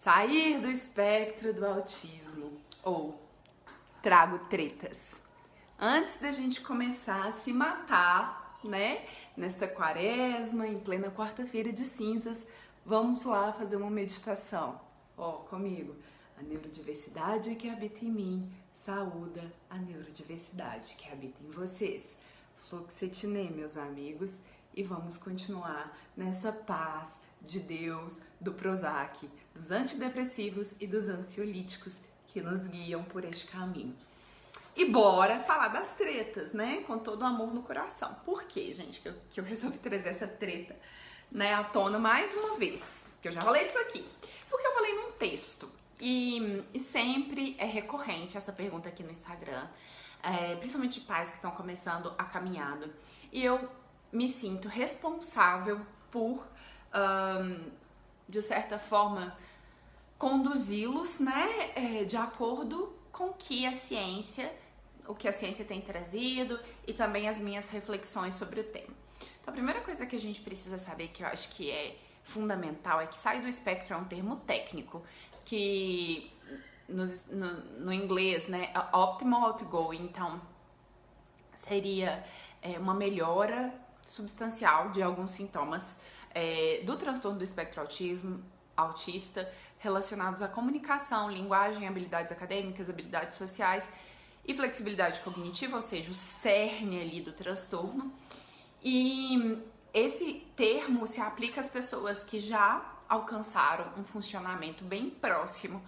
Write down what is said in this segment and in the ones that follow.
Sair do espectro do autismo, ou trago tretas. Antes da gente começar a se matar, né, nesta quaresma, em plena quarta-feira de cinzas, vamos lá fazer uma meditação. Comigo. A neurodiversidade que habita em mim saúda a neurodiversidade que habita em vocês. Fluoxetinê, meus amigos, e vamos continuar nessa paz de Deus, do Prozac, dos antidepressivos e dos ansiolíticos que nos guiam por este caminho. E bora falar das tretas, né? Com todo o amor no coração. Por quê, gente, que eu resolvi trazer essa treta, né, à tona mais uma vez? Que eu já falei disso aqui. Porque eu falei num texto. E sempre é recorrente essa pergunta aqui no Instagram, principalmente de pais que estão começando a caminhada. E eu me sinto responsável por, de certa forma, conduzi-los, né, de acordo com o que a ciência tem trazido e também as minhas reflexões sobre o tema. Então, a primeira coisa que a gente precisa saber, que eu acho que é fundamental, é que sair do espectro é um termo técnico, que no inglês, né, optimal outgoing, então seria uma melhora substancial de alguns sintomas do transtorno do espectro autista relacionados à comunicação, linguagem, habilidades acadêmicas, habilidades sociais e flexibilidade cognitiva, ou seja, o cerne ali do transtorno. E esse termo se aplica às pessoas que já alcançaram um funcionamento bem próximo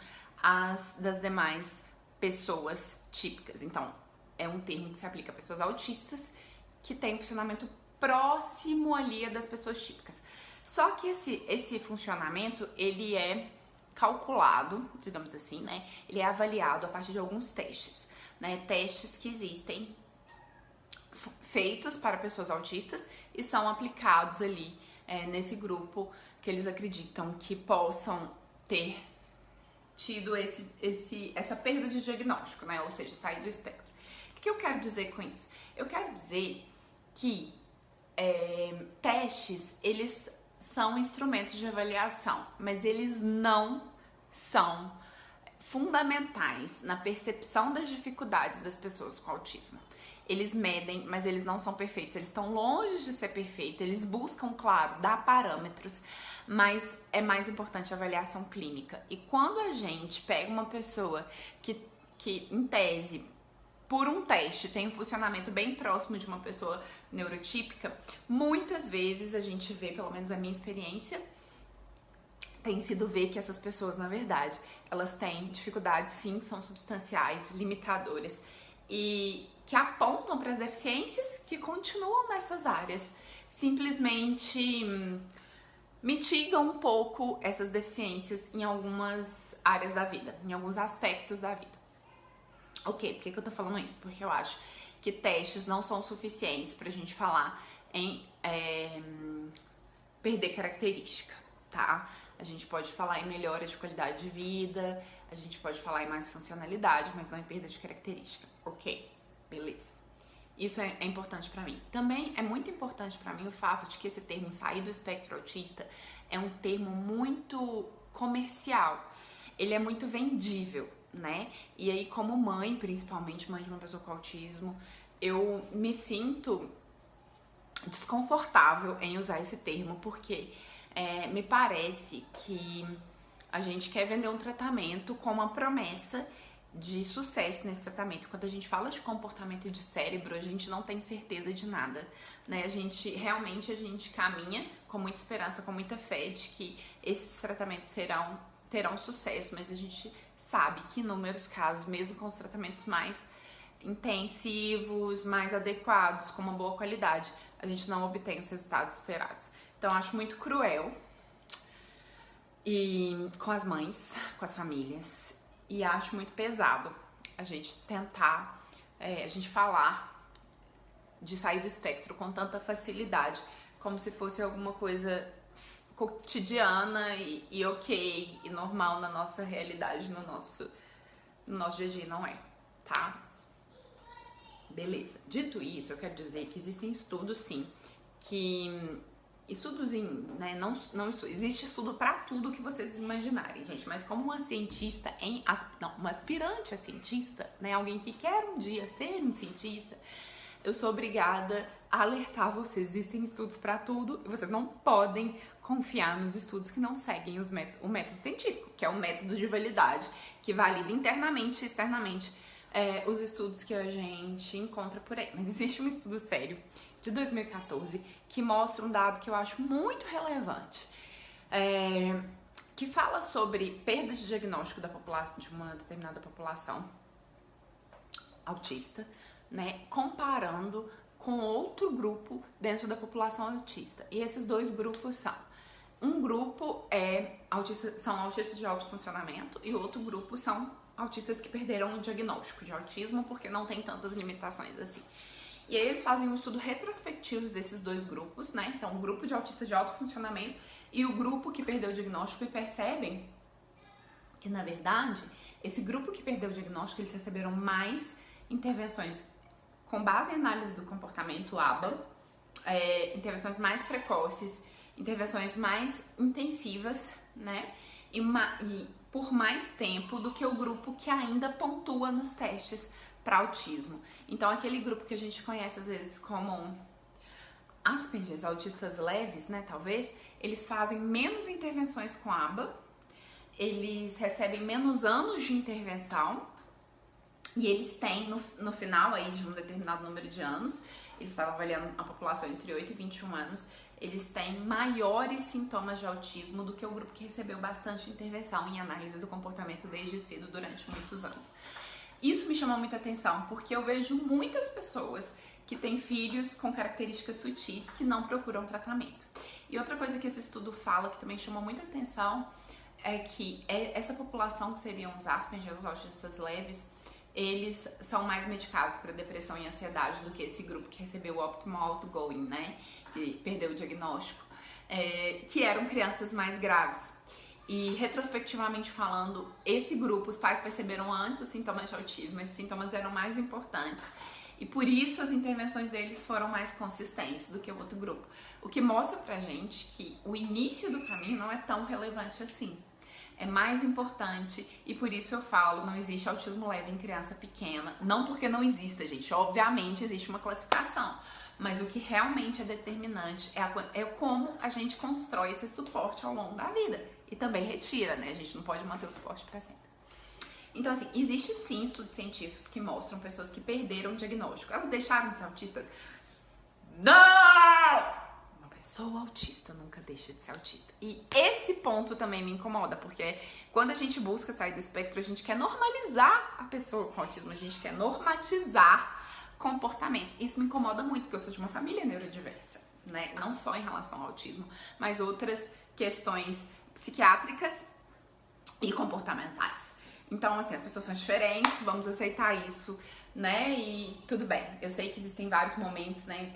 das demais pessoas típicas. Então, é um termo que se aplica a pessoas autistas que têm um funcionamento próximo ali das pessoas típicas. Só que esse funcionamento, ele é calculado, digamos assim, né? Ele é avaliado a partir de alguns testes, né? Testes que existem feitos para pessoas autistas e são aplicados ali nesse grupo que eles acreditam que possam ter tido essa perda de diagnóstico, né? Ou seja, sair do espectro. O que eu quero dizer com isso? Eu quero dizer que testes, eles são instrumentos de avaliação, mas eles não são fundamentais na percepção das dificuldades das pessoas com autismo. Eles medem, mas eles não são perfeitos, eles estão longe de ser perfeitos, eles buscam, claro, dar parâmetros, mas é mais importante a avaliação clínica. E quando a gente pega uma pessoa que em tese, por um teste, tem um funcionamento bem próximo de uma pessoa neurotípica, muitas vezes a gente vê, pelo menos a minha experiência, tem sido ver que essas pessoas, na verdade, elas têm dificuldades, sim, são substanciais, limitadoras, e que apontam para as deficiências que continuam nessas áreas. Simplesmente mitigam um pouco essas deficiências em algumas áreas da vida, em alguns aspectos da vida. Ok, por que eu tô falando isso? Porque eu acho que testes não são suficientes pra gente falar em perder característica, tá? A gente pode falar em melhora de qualidade de vida, a gente pode falar em mais funcionalidade, mas não em perda de característica. Ok, beleza. Isso é importante pra mim. Também é muito importante pra mim o fato de que esse termo sair do espectro autista é um termo muito comercial. Ele é muito vendível, né? E aí, como mãe, principalmente mãe de uma pessoa com autismo, eu me sinto desconfortável em usar esse termo, porque me parece que a gente quer vender um tratamento com uma promessa de sucesso nesse tratamento. Quando a gente fala de comportamento de cérebro, a gente não tem certeza de nada, né? A gente caminha com muita esperança, com muita fé de que esses tratamentos terão sucesso, mas a gente sabe que em inúmeros casos, mesmo com os tratamentos mais intensivos, mais adequados, com uma boa qualidade, a gente não obtém os resultados esperados. Então, eu acho muito cruel e com as mães, com as famílias, e acho muito pesado a gente tentar, a gente falar de sair do espectro com tanta facilidade, como se fosse alguma coisa cotidiana e ok, e normal na nossa realidade, no nosso dia a dia, não é, tá? Beleza. Dito isso, eu quero dizer que existem estudos, sim, que estudos né, não existe estudo para tudo que vocês imaginarem, gente, mas como uma cientista, uma aspirante a cientista, né, alguém que quer um dia ser um cientista, eu sou obrigada a alertar vocês, existem estudos para tudo e vocês não podem confiar nos estudos que não seguem o método científico, que é um método de validade, que valida internamente e externamente os estudos que a gente encontra por aí. Mas existe um estudo sério de 2014 que mostra um dado que eu acho muito relevante, que fala sobre perda de diagnóstico da população, de uma determinada população autista, né, comparando com outro grupo dentro da população autista. E esses dois grupos são: um grupo são autistas de alto funcionamento e outro grupo são autistas que perderam o diagnóstico de autismo porque não tem tantas limitações assim. E aí eles fazem um estudo retrospectivo desses dois grupos, né? Então, o grupo de autistas de alto funcionamento e o grupo que perdeu o diagnóstico, e percebem que, na verdade, esse grupo que perdeu o diagnóstico, eles receberam mais intervenções com base em análise do comportamento ABA, intervenções mais precoces, intervenções mais intensivas, né? E por mais tempo do que o grupo que ainda pontua nos testes para autismo. Então, aquele grupo que a gente conhece às vezes como Asperger, autistas leves, né, talvez, eles fazem menos intervenções com ABA, eles recebem menos anos de intervenção e eles têm, no final aí de um determinado número de anos, eles estavam avaliando a população entre 8 e 21 anos, eles têm maiores sintomas de autismo do que o grupo que recebeu bastante intervenção em análise do comportamento desde cedo durante muitos anos. Isso me chamou muita atenção, porque eu vejo muitas pessoas que têm filhos com características sutis que não procuram tratamento. E outra coisa que esse estudo fala, que também chamou muita atenção, é que essa população, que seriam os Asperger, os autistas leves, eles são mais medicados para depressão e ansiedade do que esse grupo que recebeu o Optimal Outgoing, né, que perdeu o diagnóstico, que eram crianças mais graves. E retrospectivamente falando, esse grupo, os pais perceberam antes os sintomas de autismo, esses sintomas eram mais importantes. E por isso as intervenções deles foram mais consistentes do que o outro grupo. O que mostra pra gente que o início do caminho não é tão relevante assim. É mais importante e por isso eu falo, não existe autismo leve em criança pequena. Não porque não exista, gente. Obviamente existe uma classificação. Mas o que realmente é determinante é como a gente constrói esse suporte ao longo da vida. E também retira, né? A gente não pode manter o suporte para sempre. Então, assim, existe sim estudos científicos que mostram pessoas que perderam o diagnóstico. Elas deixaram de ser autistas? Não! Uma pessoa autista nunca deixa de ser autista. E esse ponto também me incomoda, porque quando a gente busca sair do espectro, a gente quer normalizar a pessoa com autismo, a gente quer normatizar comportamentos. Isso me incomoda muito, porque eu sou de uma família neurodiversa, né? Não só em relação ao autismo, mas outras questões psiquiátricas e comportamentais. Então, assim, as pessoas são diferentes, vamos aceitar isso, né? E tudo bem. Eu sei que existem vários momentos, né?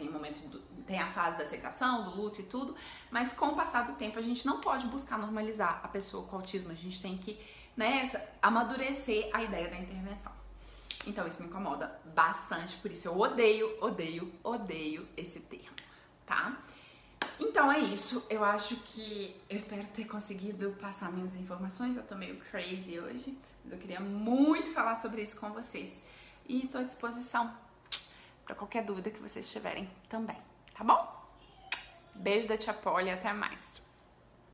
Tem a fase da aceitação, do luto e tudo, mas com o passar do tempo a gente não pode buscar normalizar a pessoa com autismo. A gente tem que, né, amadurecer a ideia da intervenção. Então isso me incomoda bastante, por isso eu odeio esse termo, tá? Então é isso, eu espero ter conseguido passar minhas informações, eu tô meio crazy hoje, mas eu queria muito falar sobre isso com vocês. E tô à disposição para qualquer dúvida que vocês tiverem também, tá bom? Beijo da Tia Polly e até mais!